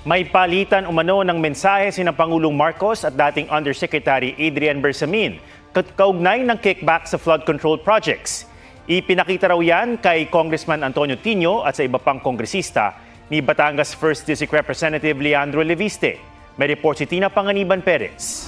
May palitan umano ng mensahe sina Pangulong Marcos at dating Undersecretary Adrian Bersamin kaugnay ng kickback sa flood control projects. Ipinakita raw yan kay Congressman Antonio Tino at sa iba pang kongresista ni Batangas 1st District Representative Leandro Leviste. May report si Tina Panganiban Perez.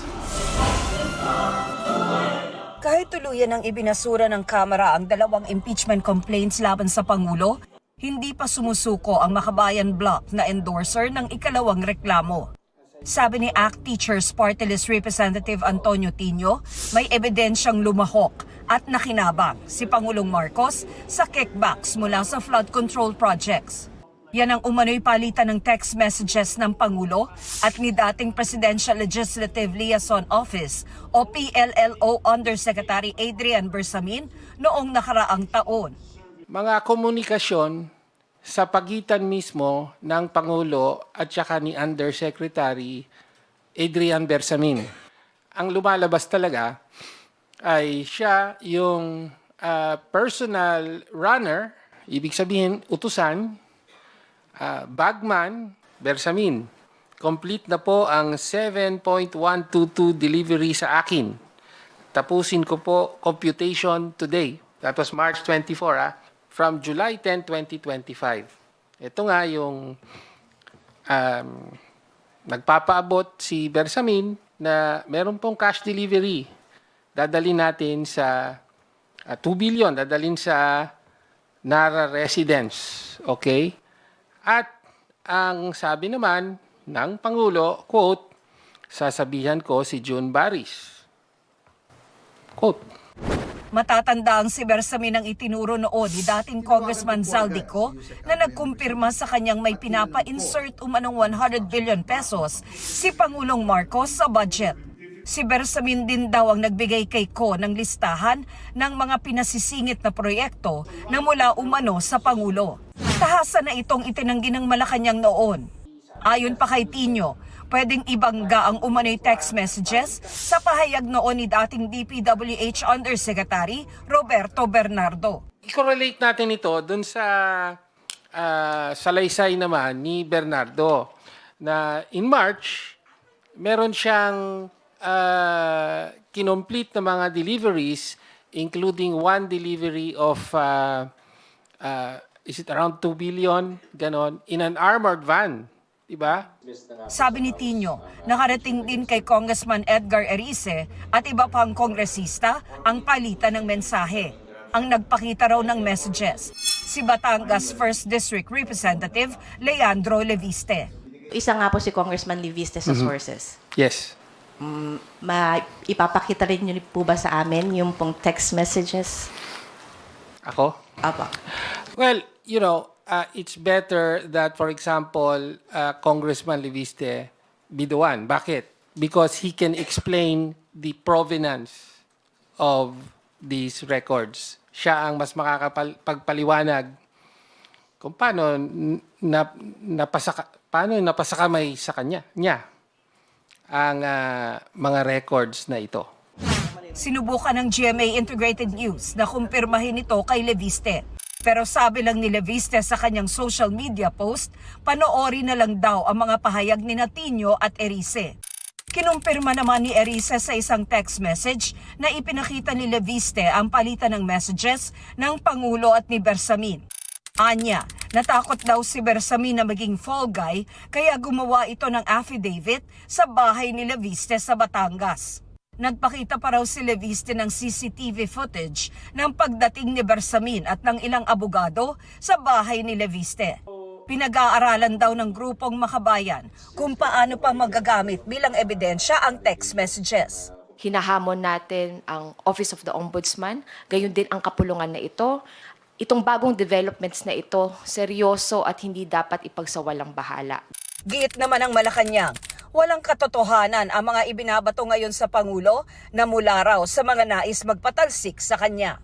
Kahit tuluyan ng ibinasura ng Kamara ang dalawang impeachment complaints laban sa Pangulo, hindi pa sumusuko ang Makabayan Bloc na endorser ng ikalawang reklamo. Sabi ni ACT Teachers Party List Representative Antonio Tino, may ebidensyang lumahok at nakinabang si Pangulong Marcos sa kickbacks mula sa flood control projects. Yan ang umano'y palitan ng text messages ng Pangulo at ni dating Presidential Legislative Liaison Office o PLLO Undersecretary Adrian Bersamin noong nakaraang taon. Mga komunikasyon sa pagitan mismo ng Pangulo at saka ni Undersecretary Adrian Bersamin. Ang lumalabas talaga ay siya yung personal runner, ibig sabihin utusan, bagman, Bersamin. Complete na po ang 7.122 delivery sa akin. Tapusin ko po computation today. That was March 24, from July 10, 2025. Ito nga yung nagpapaabot si Bersamin na meron pong cash delivery. Dadalhin natin sa 2 billion, dadalhin sa Nara residence. Okay? At ang sabi naman ng Pangulo, quote, sasabihan ko si June Baris. Quote. Matatanda ang si Bersamin ang itinuro noon ni dating Congressman Zaldico na nagkumpirma sa kanyang may pinapa-insert umanong 100 billion pesos si Pangulong Marcos sa budget. Si Bersamin din daw ang nagbigay kay Ko ng listahan ng mga pinasisingit na proyekto na mula umano sa Pangulo. Tahasan na itong itinanggi ng Malacanang noon. Ayon pa kay Tino, pwedeng ibangga ang umano'y text messages sa pahayag noon ni dating DPWH Undersecretary Roberto Bernardo. I-correlate natin ito dun sa salaysay naman ni Bernardo na in March, meron siyang kinomplete na mga deliveries including one delivery of is it around 2 billion, ganon, in an armored van. Diba? Sabi ni Tino, nakarating din kay Congressman Edgar Erice at iba pang kongresista ang palitan ng mensahe. Ang nagpakita raw ng messages, si Batangas 1st District Representative Leandro Leviste. Isa nga po si Congressman Leviste sa sources. Yes. Ipapakita rin niyo po ba sa amin yung pong text messages? Ako? Apa. Well, you know, it's better that, for example, Congressman Leviste be the one. Bakit? Because he can explain the provenance of these records. Siya ang mas makakapagpaliwanag kung paano napasakamay sa niya ang mga records na ito. Sinubukan ng GMA Integrated News na kumpirmahin ito kay Leviste. Pero sabi lang ni Leviste sa kanyang social media post, panoorin na lang daw ang mga pahayag ni Tino at Erice. Kinumpirma naman ni Erice sa isang text message na ipinakita ni Leviste ang palitan ng messages ng Pangulo at ni Bersamin. Anya, natakot daw si Bersamin na maging fall guy kaya gumawa ito ng affidavit sa bahay ni Leviste sa Batangas. Nagpakita pa raw si Leviste ng CCTV footage ng pagdating ni Bersamin at ng ilang abogado sa bahay ni Leviste. Pinag-aaralan daw ng grupong Makabayan kung paano pa magagamit bilang ebidensya ang text messages. Hinahamon natin ang Office of the Ombudsman, gayon din ang kapulungan na ito. Itong bagong developments na ito, seryoso at hindi dapat ipagsawalang bahala. Giit naman ang Malacanang, walang katotohanan ang mga ibinabato ngayon sa Pangulo na mula raw sa mga nais magpatalsik sa kanya.